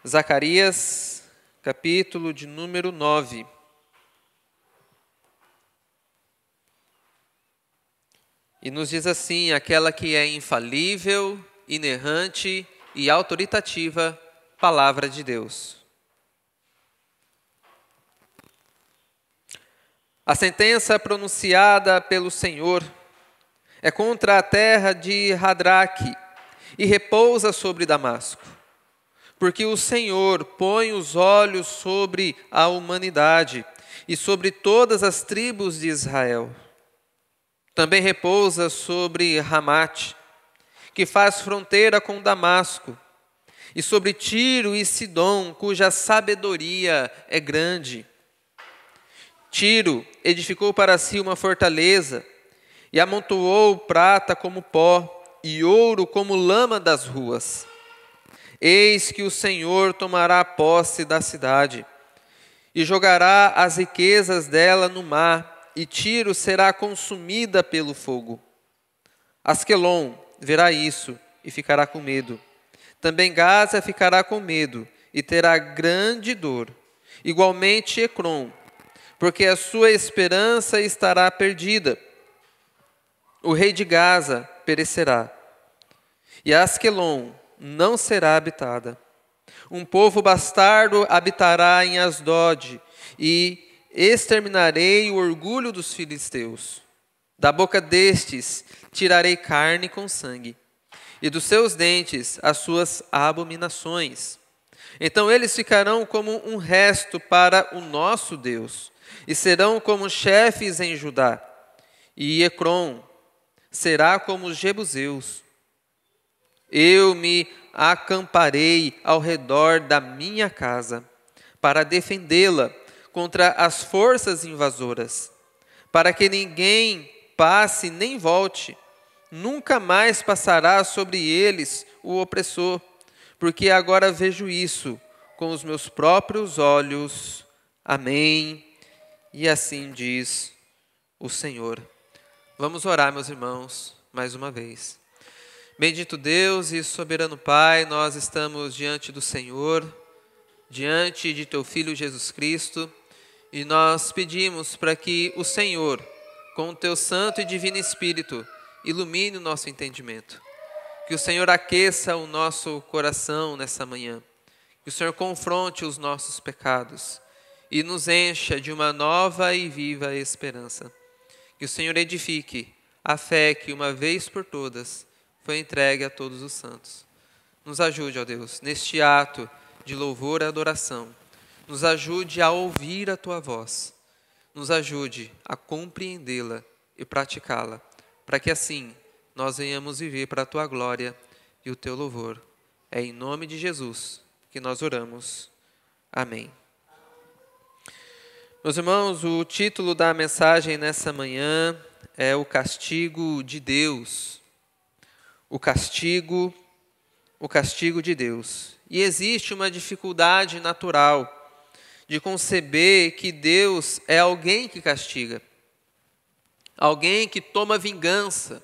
Zacarias, capítulo de número 9. E nos diz assim: aquela que é infalível, inerrante e autoritativa, palavra de Deus. A sentença pronunciada pelo Senhor é contra a terra de Hadraque e repousa sobre Damasco. Porque o Senhor põe os olhos sobre a humanidade e sobre todas as tribos de Israel. Também repousa sobre Ramate, que faz fronteira com Damasco, e sobre Tiro e Sidom, cuja sabedoria é grande. Tiro edificou para si uma fortaleza e amontoou prata como pó e ouro como lama das ruas. Eis que o Senhor tomará posse da cidade e jogará as riquezas dela no mar, e Tiro será consumida pelo fogo. Asquelon verá isso e ficará com medo. Também Gaza ficará com medo e terá grande dor. Igualmente Ecrom, porque a sua esperança estará perdida. O rei de Gaza perecerá, e Asquelon não será habitada. Um povo bastardo habitará em Asdod, e exterminarei o orgulho dos filisteus. Da boca destes tirarei carne com sangue, e dos seus dentes as suas abominações. Então eles ficarão como um resto para o nosso Deus, e serão como chefes em Judá. E Ecrom será como os jebuseus. Eu me acamparei ao redor da minha casa, para defendê-la contra as forças invasoras, para que ninguém passe nem volte. Nunca mais passará sobre eles o opressor, porque agora vejo isso com os meus próprios olhos. Amém. E assim diz o Senhor. Vamos orar, meus irmãos, mais uma vez. Bendito Deus e soberano Pai, nós estamos diante do Senhor, diante de Teu Filho Jesus Cristo, e nós pedimos para que o Senhor, com o Teu Santo e Divino Espírito, ilumine o nosso entendimento. Que o Senhor aqueça o nosso coração nessa manhã. Que o Senhor confronte os nossos pecados e nos encha de uma nova e viva esperança. Que o Senhor edifique a fé que uma vez por todas foi entregue a todos os santos. Nos ajude, ó Deus, neste ato de louvor e adoração. Nos ajude a ouvir a Tua voz. Nos ajude a compreendê-la e praticá-la, para que assim nós venhamos viver para a Tua glória e o Teu louvor. É em nome de Jesus que nós oramos. Amém. Meus irmãos, o título da mensagem nessa manhã é o castigo de Deus. O castigo de Deus. E existe uma dificuldade natural de conceber que Deus é alguém que castiga, alguém que toma vingança.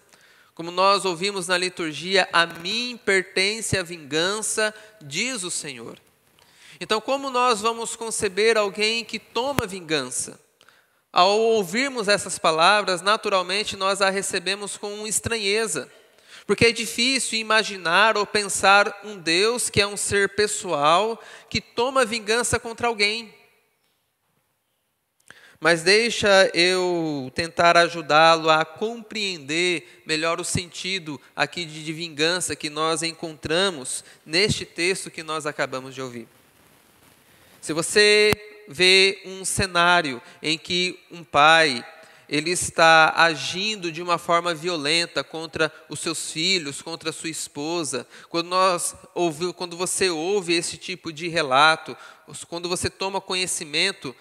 Como nós ouvimos na liturgia, a mim pertence a vingança, diz o Senhor. Então, como nós vamos conceber alguém que toma vingança? Ao ouvirmos essas palavras, naturalmente nós a recebemos com estranheza. Porque é difícil imaginar ou pensar um Deus que é um ser pessoal, que toma vingança contra alguém. Mas deixa eu tentar ajudá-lo a compreender melhor o sentido aqui de vingança que nós encontramos neste texto que nós acabamos de ouvir. Se você vê um cenário em que um pai ele está agindo de uma forma violenta contra os seus filhos, contra a sua esposa. Quando você ouve esse tipo de relato, quando você toma conhecimento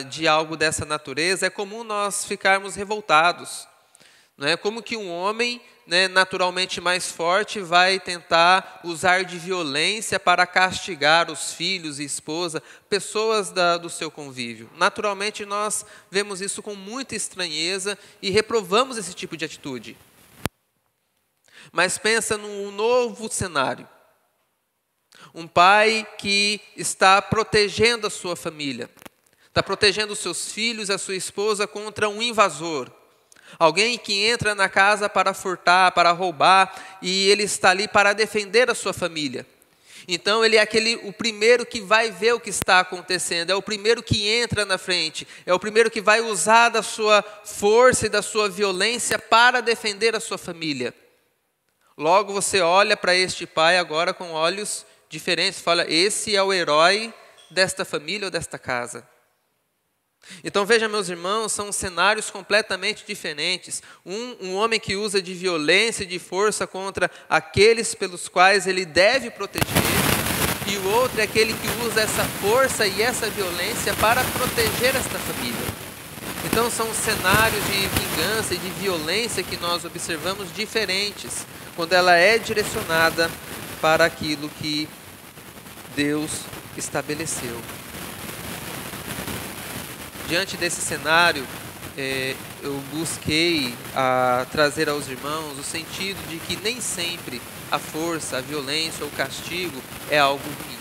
de algo dessa natureza, é comum nós ficarmos revoltados. Não é? Como que um homem, né, naturalmente mais forte vai tentar usar de violência para castigar os filhos e esposa, pessoas do seu convívio. Naturalmente nós vemos isso com muita estranheza e reprovamos esse tipo de atitude. Mas pensa num novo cenário. Um pai que está protegendo a sua família, está protegendo os seus filhos e a sua esposa contra um invasor. Alguém que entra na casa para furtar, para roubar, e ele está ali para defender a sua família. Então ele é o primeiro que vai ver o que está acontecendo, é o primeiro que entra na frente, é o primeiro que vai usar da sua força e da sua violência para defender a sua família. Logo você olha para este pai agora com olhos diferentes, fala, esse é o herói desta família ou desta casa. Então veja, meus irmãos, são cenários completamente diferentes. Um homem que usa de violência e de força contra aqueles pelos quais ele deve proteger, e o outro é aquele que usa essa força e essa violência para proteger esta família. Então são cenários de vingança e de violência que nós observamos diferentes, quando ela é direcionada para aquilo que Deus estabeleceu. Diante desse cenário, eu busquei trazer aos irmãos o sentido de que nem sempre a força, a violência ou o castigo é algo ruim.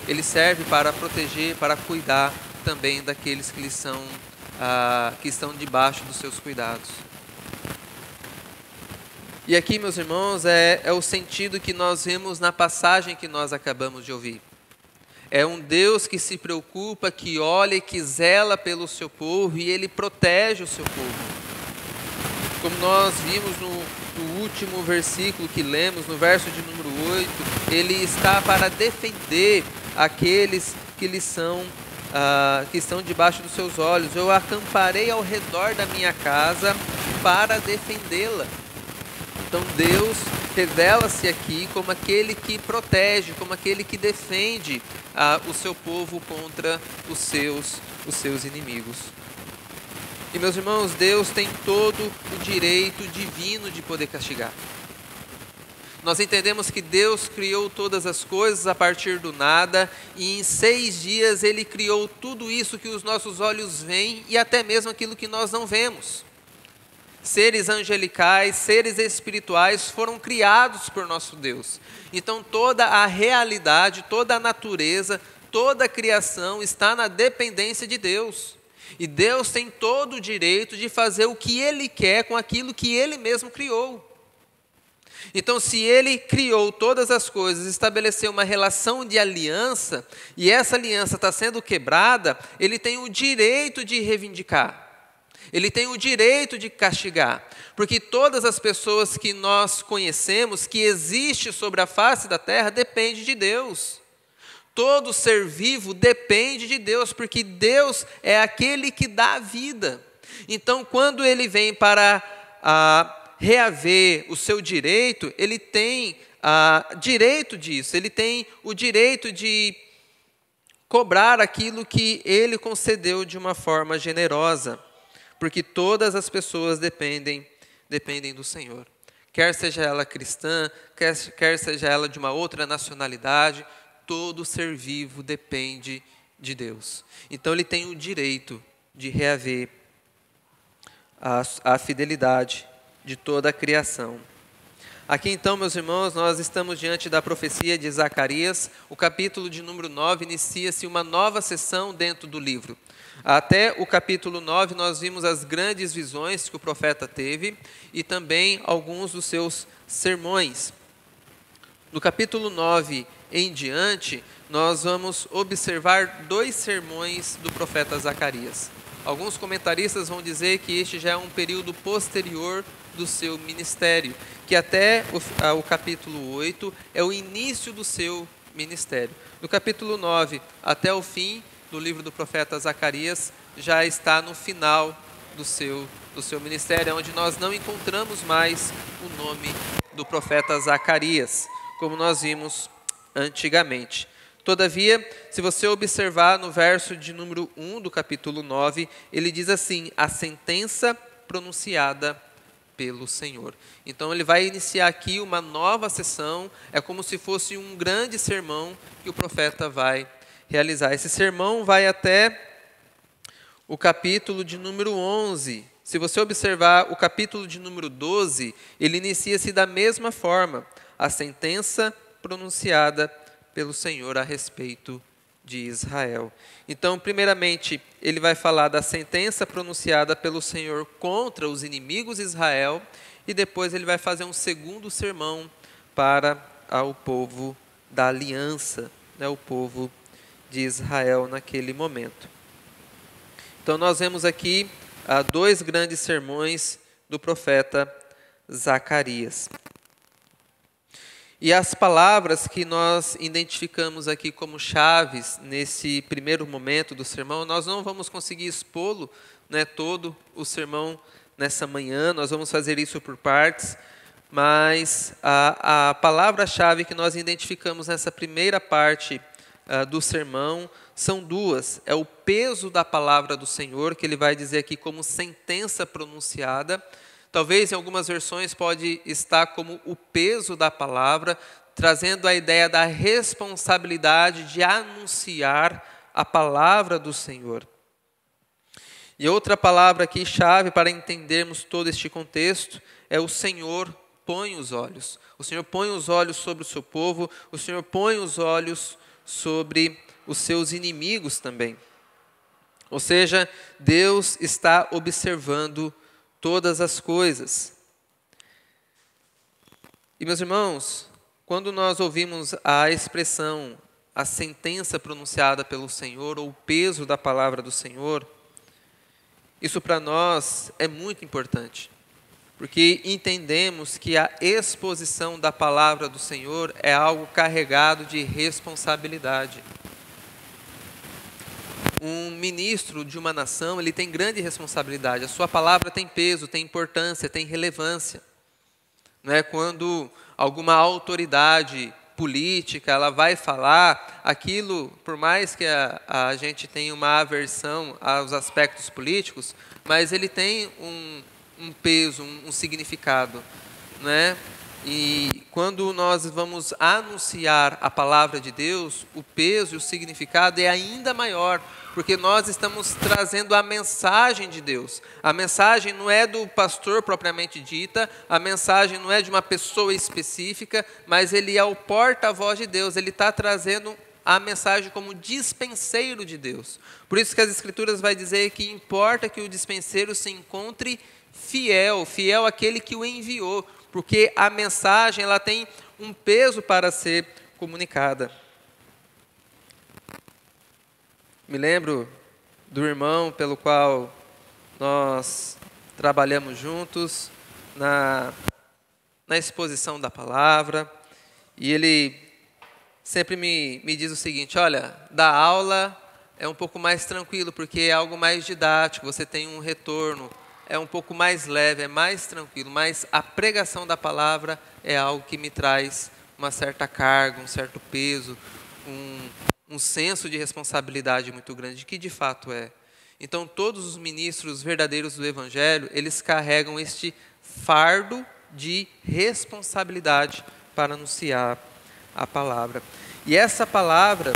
Ele serve para proteger, para cuidar também daqueles que estão debaixo dos seus cuidados. E aqui, meus irmãos, é o sentido que nós vemos na passagem que nós acabamos de ouvir. É um Deus que se preocupa, que olha e que zela pelo seu povo, e Ele protege o seu povo. Como nós vimos no último versículo que lemos, no verso de número 8, Ele está para defender aqueles que estão debaixo dos seus olhos. Eu acamparei ao redor da minha casa para defendê-la. Então Deus revela-se aqui como aquele que protege, como aquele que defende o seu povo contra os seus inimigos. E, meus irmãos, Deus tem todo o direito divino de poder castigar. Nós entendemos que Deus criou todas as coisas a partir do nada, e em 6 dias Ele criou tudo isso que os nossos olhos veem e até mesmo aquilo que nós não vemos. Seres angelicais, seres espirituais foram criados por nosso Deus. Então toda a realidade, toda a natureza, toda a criação está na dependência de Deus. E Deus tem todo o direito de fazer o que Ele quer com aquilo que Ele mesmo criou. Então, se Ele criou todas as coisas, estabeleceu uma relação de aliança, e essa aliança está sendo quebrada, Ele tem o direito de reivindicar. Ele tem o direito de castigar, porque todas as pessoas que nós conhecemos, que existe sobre a face da terra, depende de Deus. Todo ser vivo depende de Deus, porque Deus é aquele que dá a vida. Então, quando Ele vem para reaver o seu direito, Ele tem direito disso, Ele tem o direito de cobrar aquilo que Ele concedeu de uma forma generosa. Porque todas as pessoas dependem do Senhor. Quer seja ela cristã, quer seja ela de uma outra nacionalidade, todo ser vivo depende de Deus. Então Ele tem o direito de reaver a fidelidade de toda a criação. Aqui então, meus irmãos, nós estamos diante da profecia de Zacarias. O capítulo de número 9 inicia-se uma nova sessão dentro do livro. Até o capítulo 9 nós vimos as grandes visões que o profeta teve e também alguns dos seus sermões. No capítulo 9 em diante, nós vamos observar 2 sermões do profeta Zacarias. Alguns comentaristas vão dizer que este já é um período posterior do seu ministério, que até o capítulo 8 é o início do seu ministério. Do capítulo 9 até o fim do livro do profeta Zacarias já está no final do seu ministério, onde nós não encontramos mais o nome do profeta Zacarias, como nós vimos antigamente. Todavia, se você observar no verso de número 1 do capítulo 9, ele diz assim: a sentença pronunciada pelo Senhor. Então ele vai iniciar aqui uma nova sessão, é como se fosse um grande sermão que o profeta vai realizar. Esse sermão vai até o capítulo de número 11. Se você observar o capítulo de número 12, ele inicia-se da mesma forma, a sentença pronunciada pelo Senhor a respeito de Israel. Então, primeiramente, ele vai falar da sentença pronunciada pelo Senhor contra os inimigos de Israel, e depois ele vai fazer um segundo sermão para o povo da aliança, né, o povo de Israel naquele momento. Então, nós vemos aqui dois grandes sermões do profeta Zacarias. E as palavras que nós identificamos aqui como chaves nesse primeiro momento do sermão, nós não vamos conseguir expô-lo, né, todo o sermão nessa manhã, nós vamos fazer isso por partes, mas a palavra-chave que nós identificamos nessa primeira parte do sermão são duas. É o peso da palavra do Senhor, que ele vai dizer aqui como sentença pronunciada. Talvez em algumas versões pode estar como o peso da palavra, trazendo a ideia da responsabilidade de anunciar a palavra do Senhor. E outra palavra aqui, chave para entendermos todo este contexto, é o Senhor põe os olhos. O Senhor põe os olhos sobre o seu povo, o Senhor põe os olhos sobre os seus inimigos também. Ou seja, Deus está observando todas as coisas. E, meus irmãos, quando nós ouvimos a expressão, a sentença pronunciada pelo Senhor, ou o peso da palavra do Senhor, isso para nós é muito importante, porque entendemos que a exposição da palavra do Senhor é algo carregado de responsabilidade. Um ministro de uma nação, ele tem grande responsabilidade. A sua palavra tem peso, tem importância, tem relevância. Não é? Quando alguma autoridade política ela vai falar, aquilo, por mais que a gente tenha uma aversão aos aspectos políticos, mas ele tem um peso, um significado. Não é? E quando nós vamos anunciar a palavra de Deus, o peso e o significado é ainda maior, porque nós estamos trazendo a mensagem de Deus. A mensagem não é do pastor propriamente dita, a mensagem não é de uma pessoa específica, mas ele é o porta-voz de Deus, ele está trazendo a mensagem como dispenseiro de Deus. Por isso que as Escrituras vai dizer que importa que o dispenseiro se encontre fiel, fiel àquele que o enviou, porque a mensagem ela tem um peso para ser comunicada. Me lembro do irmão pelo qual nós trabalhamos juntos na exposição da palavra, e ele sempre me diz o seguinte: olha, dar aula é um pouco mais tranquilo, porque é algo mais didático, você tem um retorno, é um pouco mais leve, é mais tranquilo, mas a pregação da palavra é algo que me traz uma certa carga, um certo peso, um senso de responsabilidade muito grande, que de fato é. Então, todos os ministros verdadeiros do Evangelho, eles carregam este fardo de responsabilidade para anunciar a palavra. E essa palavra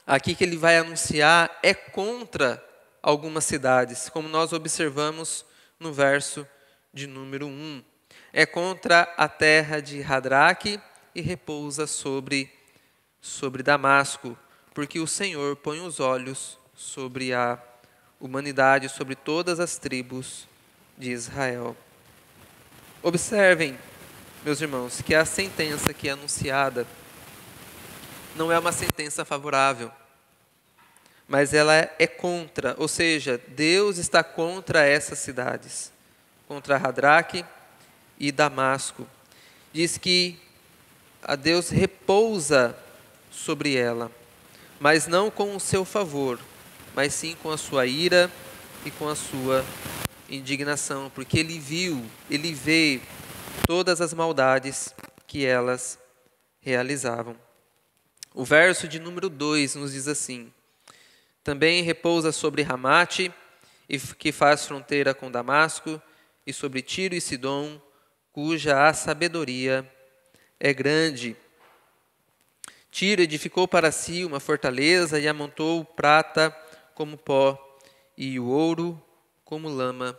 aqui que ele vai anunciar é contra algumas cidades, como nós observamos no verso de número 1. É contra a terra de Hadraque e repousa sobre Damasco, porque o Senhor põe os olhos sobre a humanidade, sobre todas as tribos de Israel. Observem, meus irmãos, que a sentença que é anunciada não é uma sentença favorável, mas ela é contra, ou seja, Deus está contra essas cidades, contra Hadraque e Damasco. Diz que a Deus repousa sobre ela, mas não com o seu favor, mas sim com a sua ira e com a sua indignação, porque ele vê todas as maldades que elas realizavam. O verso de número 2 nos diz assim: também repousa sobre Ramate, que faz fronteira com Damasco, e sobre Tiro e Sidom, cuja a sabedoria é grande. Tiro edificou para si uma fortaleza e amontou prata como pó e o ouro como lama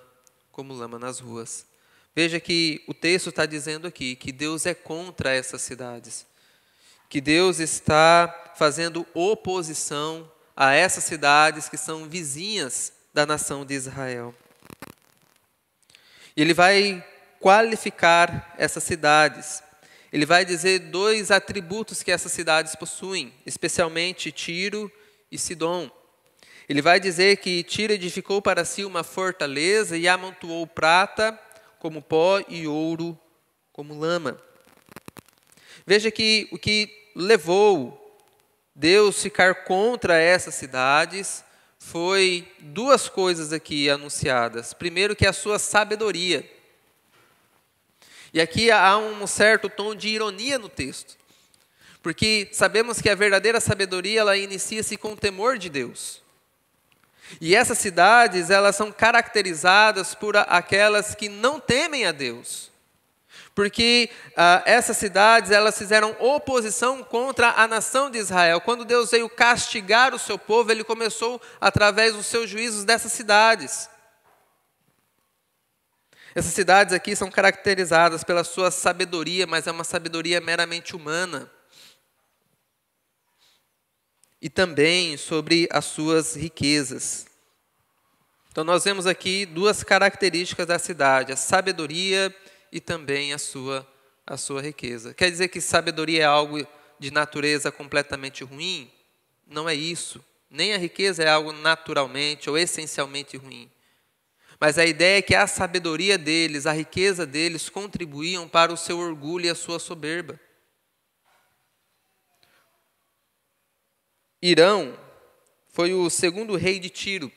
nas ruas. Veja que o texto está dizendo aqui que Deus é contra essas cidades. que Deus está fazendo oposição a essas cidades que são vizinhas da nação de Israel. E ele vai qualificar essas cidades. Ele vai dizer 2 atributos que essas cidades possuem, especialmente Tiro e Sidom. Ele vai dizer que Tiro edificou para si uma fortaleza e amontoou prata como pó e ouro como lama. Veja que o que levou Deus ficar contra essas cidades foi 2 coisas aqui anunciadas. Primeiro, que é a sua sabedoria. E aqui há um certo tom de ironia no texto. Porque sabemos que a verdadeira sabedoria, ela inicia-se com o temor de Deus. E essas cidades, elas são caracterizadas por aquelas que não temem a Deus. Porque essas cidades, elas fizeram oposição contra a nação de Israel. Quando Deus veio castigar o seu povo, Ele começou através dos seus juízos dessas cidades. Essas cidades aqui são caracterizadas pela sua sabedoria, mas é uma sabedoria meramente humana. E também sobre as suas riquezas. Então nós vemos aqui 2 características da cidade, a sabedoria e também a sua riqueza. Quer dizer que sabedoria é algo de natureza completamente ruim? Não é isso. Nem a riqueza é algo naturalmente ou essencialmente ruim. Mas a ideia é que a sabedoria deles, a riqueza deles, contribuíam para o seu orgulho e a sua soberba. Irão foi o 2º rei de Tiro.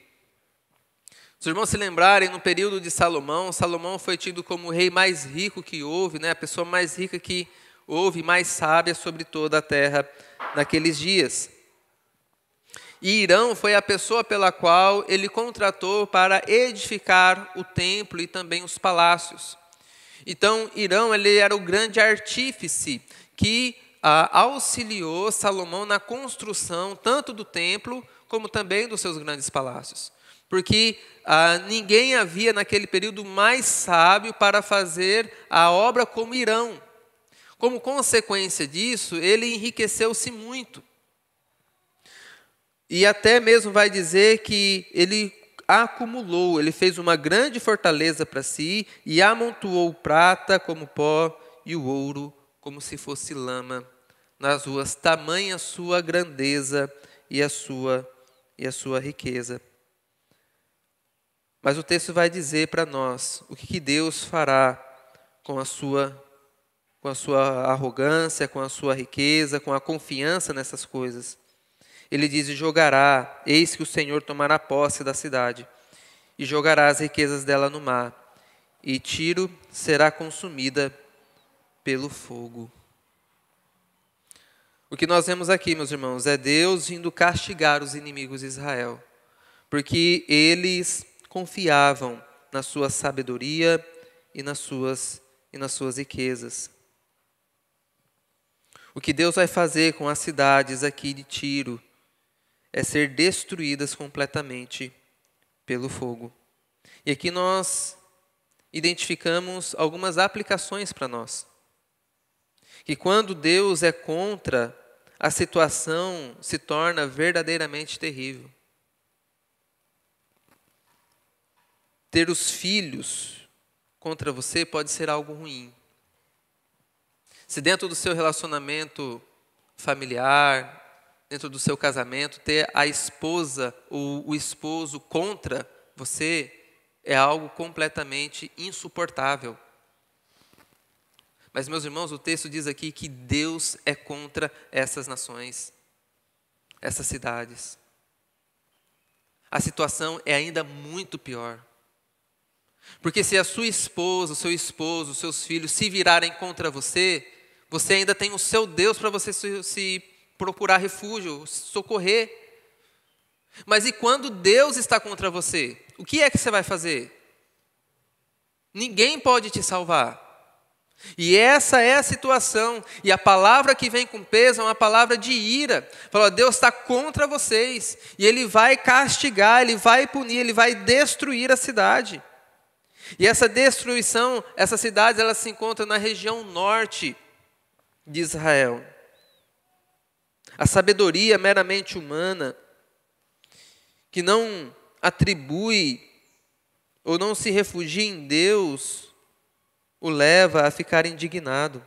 Se os irmãos se lembrarem, no período de Salomão, Salomão foi tido como o rei mais rico que houve, a pessoa mais rica que houve, mais sábia sobre toda a terra naqueles dias. E Irão foi a pessoa pela qual ele contratou para edificar o templo e também os palácios. Então, Irão, ele era o grande artífice que auxiliou Salomão na construção tanto do templo como também dos seus grandes palácios. Porque ninguém havia naquele período mais sábio para fazer a obra como Irão. Como consequência disso, ele enriqueceu-se muito. E até mesmo vai dizer que ele acumulou, ele fez uma grande fortaleza para si e amontoou prata como pó e o ouro como se fosse lama nas ruas, tamanha sua grandeza e a sua riqueza. Mas o texto vai dizer para nós o que Deus fará com a sua arrogância, com a sua riqueza, com a confiança nessas coisas. Ele diz: jogará, eis que o Senhor tomará posse da cidade, e jogará as riquezas dela no mar, e Tiro será consumida pelo fogo. O que nós vemos aqui, meus irmãos, é Deus vindo castigar os inimigos de Israel, porque eles confiavam na sua sabedoria e nas suas riquezas. O que Deus vai fazer com as cidades aqui de Tiro é ser destruídas completamente pelo fogo. E aqui nós identificamos algumas aplicações para nós. Que quando Deus é contra, a situação se torna verdadeiramente terrível. Ter os filhos contra você pode ser algo ruim. Se dentro do seu relacionamento familiar, dentro do seu casamento, ter a esposa ou o esposo contra você é algo completamente insuportável. Mas, meus irmãos, o texto diz aqui que Deus é contra essas nações, essas cidades. A situação é ainda muito pior. Porque se a sua esposa, o seu esposo, os seus filhos se virarem contra você, você ainda tem o seu Deus para você se procurar refúgio, socorrer. Mas e quando Deus está contra você? O que é que você vai fazer? Ninguém pode te salvar. E essa é a situação. E a palavra que vem com peso é uma palavra de ira. Fala: Deus está contra vocês. E Ele vai castigar, Ele vai punir, Ele vai destruir a cidade. E essa destruição, essas cidades, elas se encontram na região norte de Israel. A sabedoria meramente humana, que não atribui ou não se refugia em Deus, o leva a ficar indignado.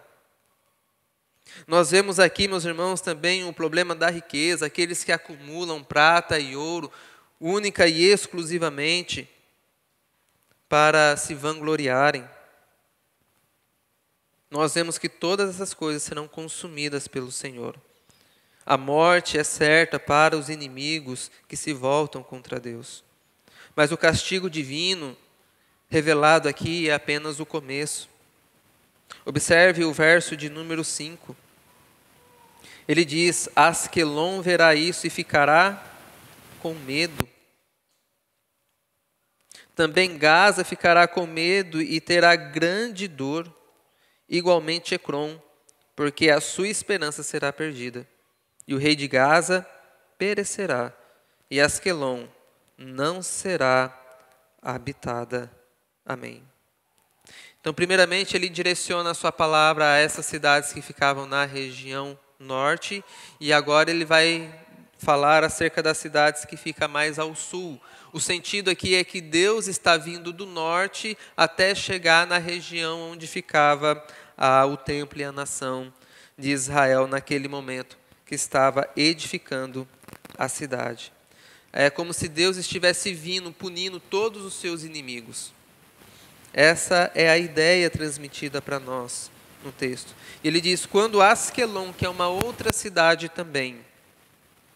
Nós vemos aqui, meus irmãos, também o problema da riqueza, aqueles que acumulam prata e ouro, única e exclusivamente, para se vangloriarem. Nós vemos que todas essas coisas serão consumidas pelo Senhor. A morte é certa para os inimigos que se voltam contra Deus. Mas o castigo divino, revelado aqui, é apenas o começo. Observe o verso de número 5. Ele diz: Asquelon verá isso e ficará com medo. Também Gaza ficará com medo e terá grande dor. Igualmente Ecrom, porque a sua esperança será perdida. E o rei de Gaza perecerá, e Asquelon não será habitada. Amém. Então, primeiramente, ele direciona a sua palavra a essas cidades que ficavam na região norte, e agora ele vai falar acerca das cidades que ficam mais ao sul. O sentido aqui é que Deus está vindo do norte até chegar na região onde ficava o templo e a nação de Israel naquele momento, que estava edificando a cidade. É como se Deus estivesse vindo, punindo todos os seus inimigos. Essa é a ideia transmitida para nós no texto. Ele diz: quando Asquelon, que é uma outra cidade também,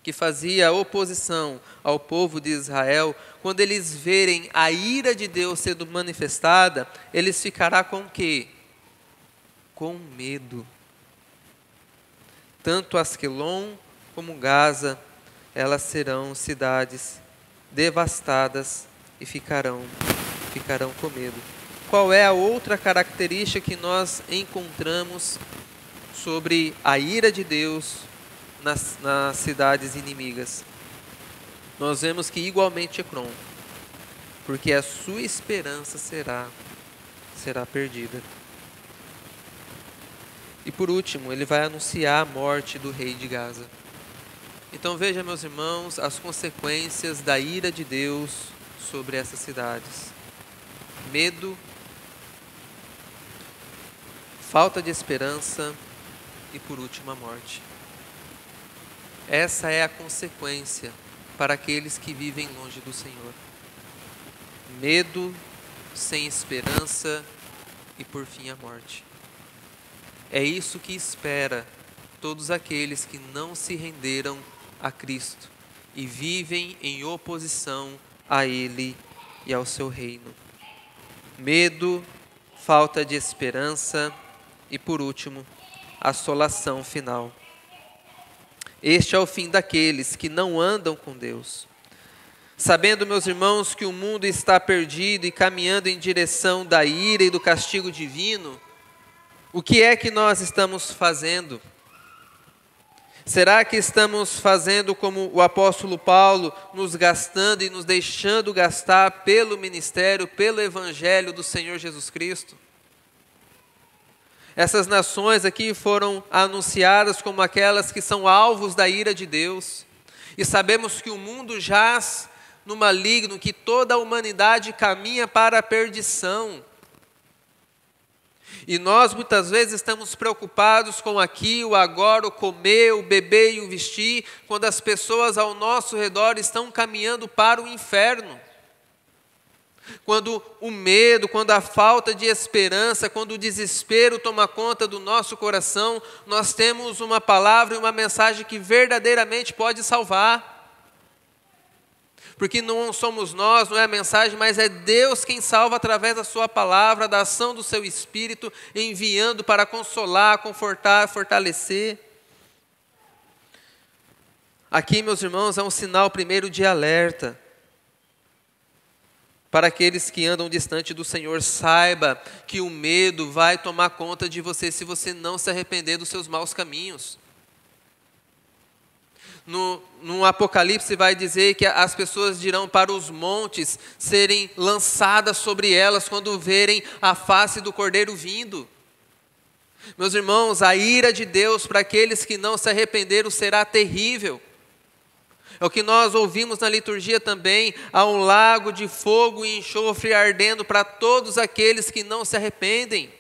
que fazia oposição ao povo de Israel, quando eles verem a ira de Deus sendo manifestada, eles ficarão com o quê? Com medo. Tanto Asquelon como Gaza, elas serão cidades devastadas e ficarão com medo. Qual é a outra característica que nós encontramos sobre a ira de Deus nas cidades inimigas? Nós vemos que igualmente Ecrom, porque a sua esperança será perdida. E por último, ele vai anunciar a morte do rei de Gaza. Então veja, meus irmãos, as consequências da ira de Deus sobre essas cidades. Medo, falta de esperança e por último a morte. Essa é a consequência para aqueles que vivem longe do Senhor. Medo, sem esperança e por fim a morte. É isso que espera todos aqueles que não se renderam a Cristo e vivem em oposição a Ele e ao seu reino. Medo, falta de esperança e, por último, assolação final. Este é o fim daqueles que não andam com Deus. Sabendo, meus irmãos, que o mundo está perdido e caminhando em direção da ira e do castigo divino, o que é que nós estamos fazendo? Será que estamos fazendo como o apóstolo Paulo, nos gastando e nos deixando gastar pelo ministério, pelo evangelho do Senhor Jesus Cristo? Essas nações aqui foram anunciadas como aquelas que são alvos da ira de Deus. E sabemos que o mundo jaz no maligno, que toda a humanidade caminha para a perdição. E nós muitas vezes estamos preocupados com aqui, o agora, o comer, o beber e o vestir, quando as pessoas ao nosso redor estão caminhando para o inferno. Quando o medo, quando a falta de esperança, quando o desespero toma conta do nosso coração, nós temos uma palavra e uma mensagem que verdadeiramente pode salvar. Porque não somos nós, não é a mensagem, mas é Deus quem salva através da sua palavra, da ação do seu Espírito, enviando para consolar, confortar, fortalecer. Aqui, meus irmãos, é um sinal primeiro de alerta. Para aqueles que andam distante do Senhor, saiba que o medo vai tomar conta de você se você não se arrepender dos seus maus caminhos. No Apocalipse vai dizer que as pessoas dirão para os montes serem lançadas sobre elas quando verem a face do Cordeiro vindo. Meus irmãos, a ira de Deus para aqueles que não se arrependeram será terrível. É o que nós ouvimos na liturgia também: há um lago de fogo e enxofre ardendo para todos aqueles que não se arrependem.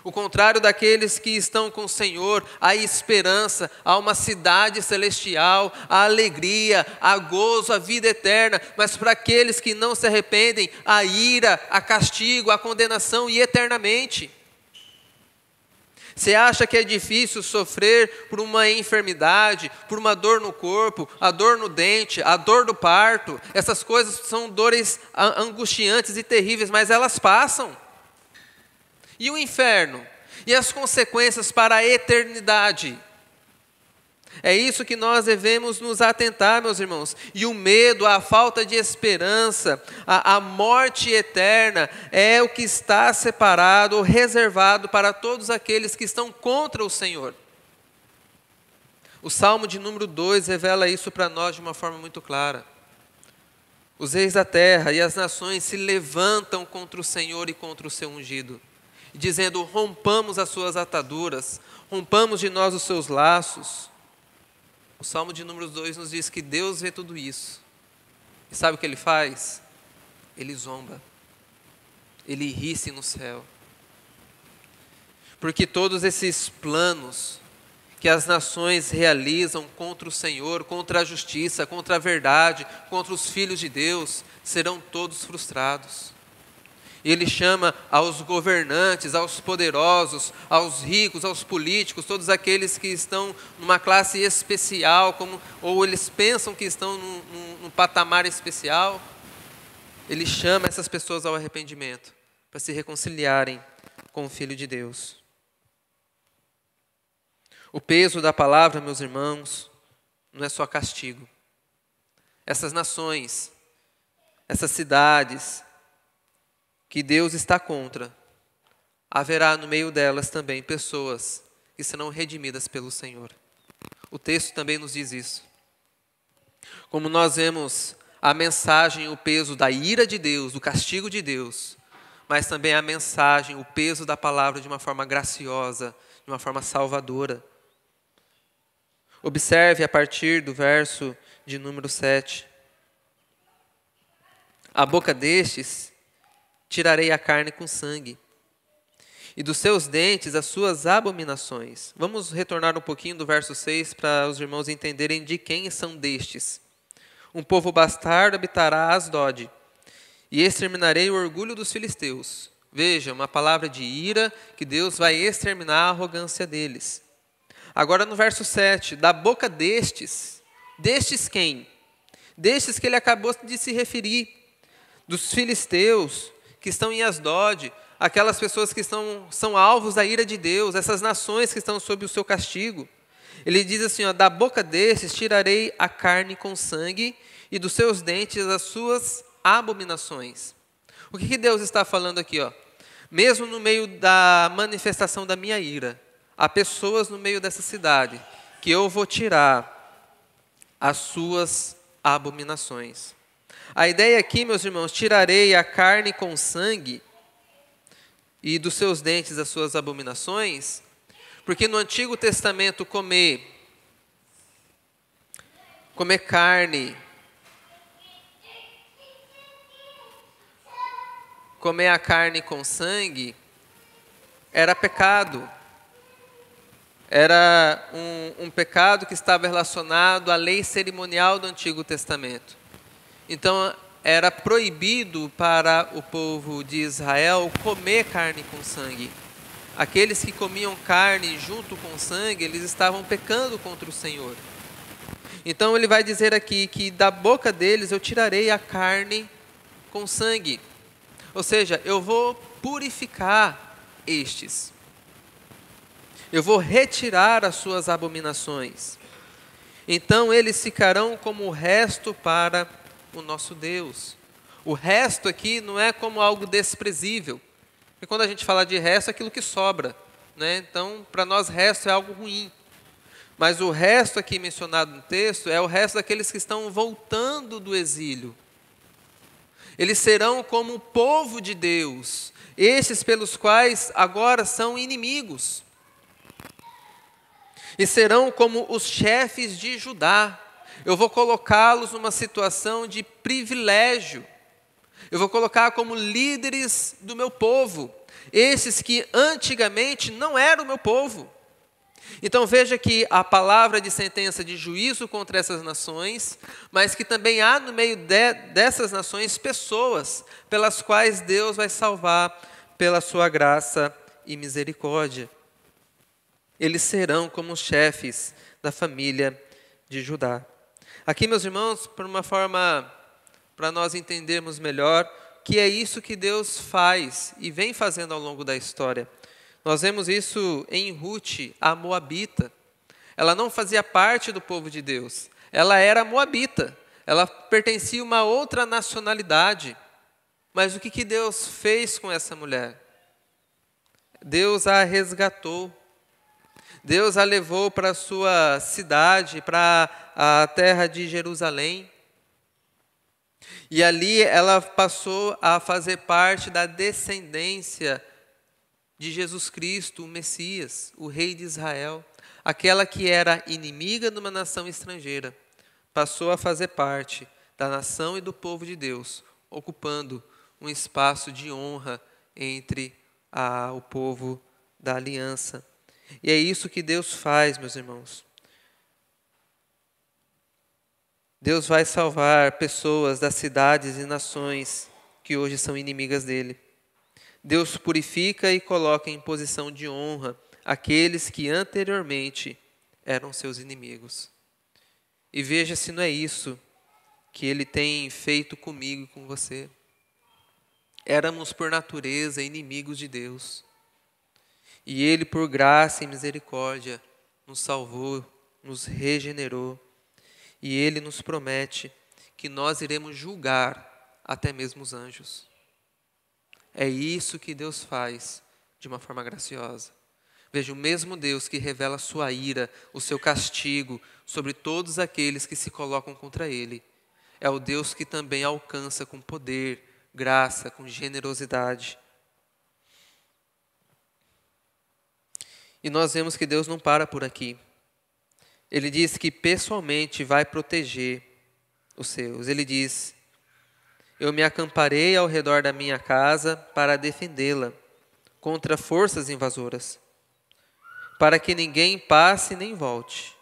O contrário daqueles que estão com o Senhor, há esperança, há uma cidade celestial, há alegria, há gozo, há vida eterna. Mas para aqueles que não se arrependem, há ira, há castigo, há condenação e eternamente. Você acha que é difícil sofrer por uma enfermidade, por uma dor no corpo, a dor no dente, a dor do parto? Essas coisas são dores angustiantes e terríveis, mas elas passam. E o inferno? E as consequências para a eternidade? É isso que nós devemos nos atentar, meus irmãos. E o medo, a falta de esperança, a morte eterna é o que está separado ou reservado para todos aqueles que estão contra o Senhor. O Salmo de número 2 revela isso para nós de uma forma muito clara. Os reis da terra e as nações se levantam contra o Senhor e contra o seu ungido, dizendo: rompamos as suas ataduras, rompamos de nós os seus laços. O Salmo de número 2 nos diz que Deus vê tudo isso. E sabe o que Ele faz? Ele zomba. Ele ri-se no céu. Porque todos esses planos que as nações realizam contra o Senhor, contra a justiça, contra a verdade, contra os filhos de Deus, serão todos frustrados. Ele chama aos governantes, aos poderosos, aos ricos, aos políticos, todos aqueles que estão numa classe especial, ou eles pensam que estão num patamar especial. Ele chama essas pessoas ao arrependimento, para se reconciliarem com o Filho de Deus. O peso da palavra, meus irmãos, não é só castigo. Essas nações, essas cidades que Deus está contra, haverá no meio delas também pessoas que serão redimidas pelo Senhor. O texto também nos diz isso. Como nós vemos a mensagem, o peso da ira de Deus, do castigo de Deus, mas também a mensagem, o peso da palavra de uma forma graciosa, de uma forma salvadora. Observe a partir do verso de número 7. A boca destes tirarei a carne com sangue, e dos seus dentes as suas abominações. Vamos retornar um pouquinho do verso 6 para os irmãos entenderem de quem são destes. Um povo bastardo habitará Asdod, e exterminarei o orgulho dos filisteus. Veja, uma palavra de ira, que Deus vai exterminar a arrogância deles. Agora no verso 7, da boca destes quem? Destes que ele acabou de se referir, dos filisteus, que estão em Asdod, aquelas pessoas que são alvos da ira de Deus, essas nações que estão sob o seu castigo. Ele diz assim, da boca desses tirarei a carne com sangue, e dos seus dentes as suas abominações. O que Deus está falando aqui? Mesmo no meio da manifestação da minha ira, há pessoas no meio dessa cidade que eu vou tirar as suas abominações. A ideia aqui, meus irmãos, tirarei a carne com sangue e dos seus dentes as suas abominações, porque no Antigo Testamento comer carne, comer a carne com sangue, era pecado. Era um pecado que estava relacionado à lei cerimonial do Antigo Testamento. Então, era proibido para o povo de Israel comer carne com sangue. Aqueles que comiam carne junto com sangue, eles estavam pecando contra o Senhor. Então, ele vai dizer aqui que da boca deles eu tirarei a carne com sangue. Ou seja, eu vou purificar estes. Eu vou retirar as suas abominações. Então, eles ficarão como o resto para o nosso Deus. O resto aqui não é como algo desprezível. Porque quando a gente fala de resto, é aquilo que sobra, né? Então, para nós, resto é algo ruim. Mas o resto aqui mencionado no texto é o resto daqueles que estão voltando do exílio. Eles serão como o povo de Deus, esses pelos quais agora são inimigos. E serão como os chefes de Judá. Eu vou colocá-los numa situação de privilégio. Eu vou colocar como líderes do meu povo, esses que antigamente não eram o meu povo. Então veja que a palavra de sentença de juízo contra essas nações, mas que também há no meio dessas nações pessoas pelas quais Deus vai salvar pela sua graça e misericórdia. Eles serão como os chefes da família de Judá. Aqui, meus irmãos, por uma forma para nós entendermos melhor que é isso que Deus faz e vem fazendo ao longo da história. Nós vemos isso em Ruth, a moabita. Ela não fazia parte do povo de Deus. Ela era moabita. Ela pertencia a uma outra nacionalidade. Mas o que Deus fez com essa mulher? Deus a resgatou. Deus a levou para a sua cidade, para a terra de Jerusalém. E ali ela passou a fazer parte da descendência de Jesus Cristo, o Messias, o Rei de Israel. Aquela que era inimiga de uma nação estrangeira, passou a fazer parte da nação e do povo de Deus, ocupando um espaço de honra entre o povo da aliança. E é isso que Deus faz, meus irmãos. Deus vai salvar pessoas das cidades e nações que hoje são inimigas dele. Deus purifica e coloca em posição de honra aqueles que anteriormente eram seus inimigos. E veja se não é isso que ele tem feito comigo e com você. Éramos por natureza inimigos de Deus. E ele, por graça e misericórdia, nos salvou, nos regenerou. E ele nos promete que nós iremos julgar até mesmo os anjos. É isso que Deus faz de uma forma graciosa. Veja, o mesmo Deus que revela a sua ira, o seu castigo sobre todos aqueles que se colocam contra ele, é o Deus que também alcança com poder, graça, com generosidade. E nós vemos que Deus não para por aqui. Ele diz que pessoalmente vai proteger os seus. Ele diz: eu me acamparei ao redor da minha casa para defendê-la contra forças invasoras, para que ninguém passe nem volte.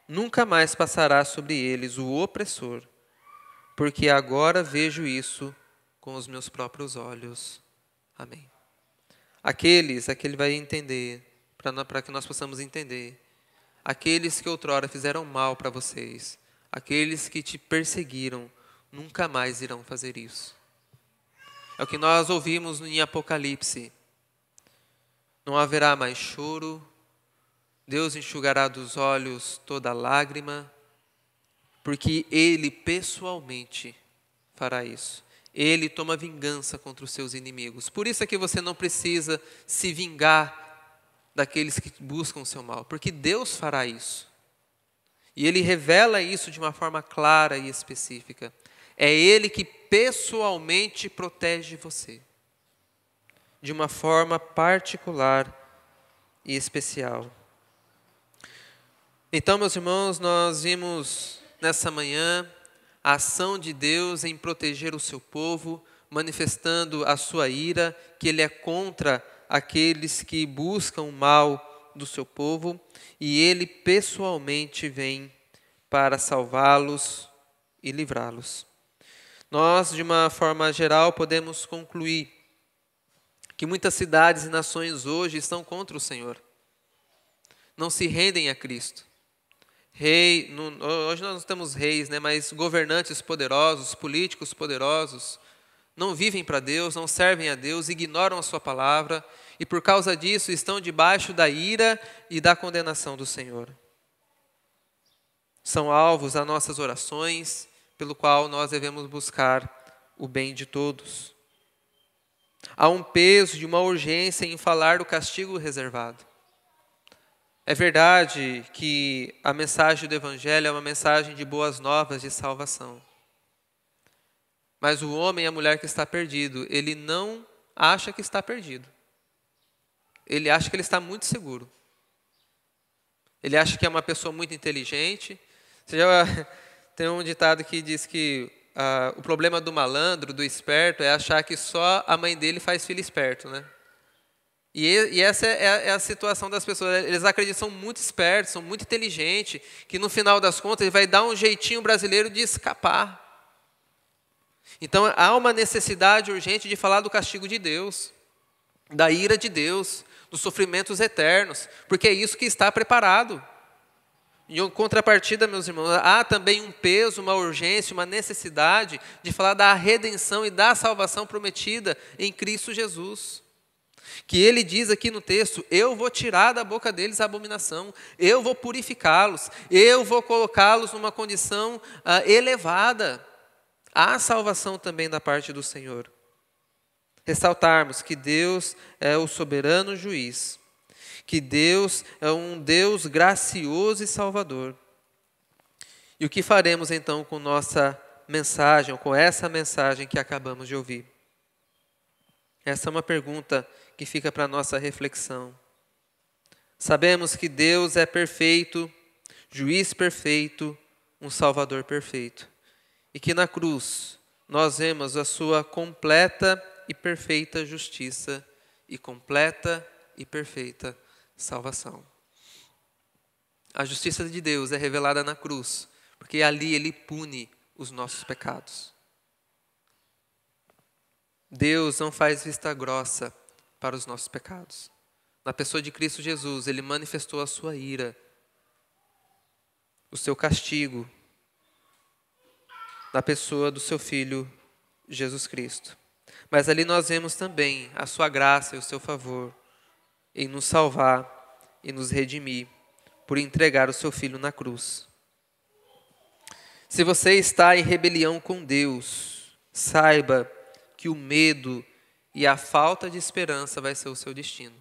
Nunca mais passará sobre eles o opressor, porque agora vejo isso com os meus próprios olhos. Amém. Aqui ele vai entender, para que nós possamos entender. Aqueles que outrora fizeram mal para vocês, aqueles que te perseguiram, nunca mais irão fazer isso. É o que nós ouvimos em Apocalipse. Não haverá mais choro, Deus enxugará dos olhos toda lágrima, porque Ele pessoalmente fará isso. Ele toma vingança contra os seus inimigos. Por isso é que você não precisa se vingar daqueles que buscam o seu mal, porque Deus fará isso. E Ele revela isso de uma forma clara e específica. É Ele que pessoalmente protege você, de uma forma particular e especial. Então, meus irmãos, nós vimos nessa manhã a ação de Deus em proteger o seu povo, manifestando a sua ira, que Ele é contra aqueles que buscam o mal do seu povo, e Ele pessoalmente vem para salvá-los e livrá-los. Nós, de uma forma geral, podemos concluir que muitas cidades e nações hoje estão contra o Senhor. Não se rendem a Cristo. Hoje nós não temos reis, mas governantes poderosos, políticos poderosos, não vivem para Deus, não servem a Deus, ignoram a sua palavra e por causa disso estão debaixo da ira e da condenação do Senhor. São alvos das nossas orações, pelo qual nós devemos buscar o bem de todos. Há um peso de uma urgência em falar do castigo reservado. É verdade que a mensagem do Evangelho é uma mensagem de boas novas de salvação. Mas o homem e a mulher que está perdido, ele não acha que está perdido. Ele acha que ele está muito seguro. Ele acha que é uma pessoa muito inteligente. Tem um ditado que diz que o problema do malandro, do esperto, é achar que só a mãe dele faz filho esperto, né? E essa é a situação das pessoas. Eles acreditam que são muito espertos, são muito inteligentes, que no final das contas ele vai dar um jeitinho brasileiro de escapar. Então há uma necessidade urgente de falar do castigo de Deus, da ira de Deus, dos sofrimentos eternos, porque é isso que está preparado. Em contrapartida, meus irmãos, há também um peso, uma urgência, uma necessidade de falar da redenção e da salvação prometida em Cristo Jesus. Que ele diz aqui no texto: eu vou tirar da boca deles a abominação, eu vou purificá-los, eu vou colocá-los numa condição elevada. Há salvação também da parte do Senhor. Ressaltarmos que Deus é o soberano juiz, que Deus é um Deus gracioso e salvador. E o que faremos então com nossa mensagem, ou com essa mensagem que acabamos de ouvir? Essa é uma pergunta que fica para a nossa reflexão. Sabemos que Deus é perfeito, juiz perfeito, um salvador perfeito. E que na cruz nós vemos a sua completa e perfeita justiça e completa e perfeita salvação. A justiça de Deus é revelada na cruz, porque ali Ele pune os nossos pecados. Deus não faz vista grossa para os nossos pecados. Na pessoa de Cristo Jesus, Ele manifestou a sua ira, o seu castigo, na pessoa do seu Filho Jesus Cristo. Mas ali nós vemos também a sua graça e o seu favor em nos salvar e nos redimir por entregar o seu Filho na cruz. Se você está em rebelião com Deus, saiba que o medo e a falta de esperança vai ser o seu destino.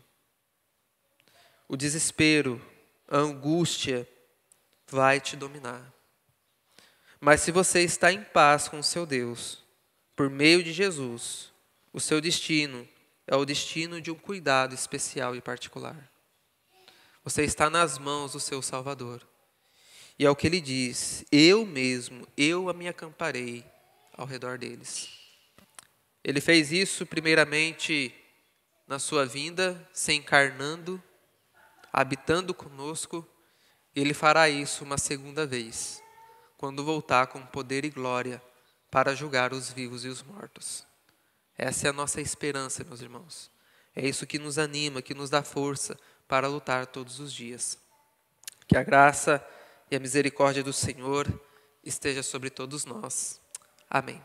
O desespero, a angústia vai te dominar. Mas se você está em paz com o seu Deus, por meio de Jesus, o seu destino é o destino de um cuidado especial e particular. Você está nas mãos do seu Salvador. E é o que ele diz: eu mesmo, eu me acamparei ao redor deles. Ele fez isso primeiramente na sua vinda, se encarnando, habitando conosco. E ele fará isso uma segunda vez, quando voltar com poder e glória para julgar os vivos e os mortos. Essa é a nossa esperança, meus irmãos. É isso que nos anima, que nos dá força para lutar todos os dias. Que a graça e a misericórdia do Senhor esteja sobre todos nós. Amém.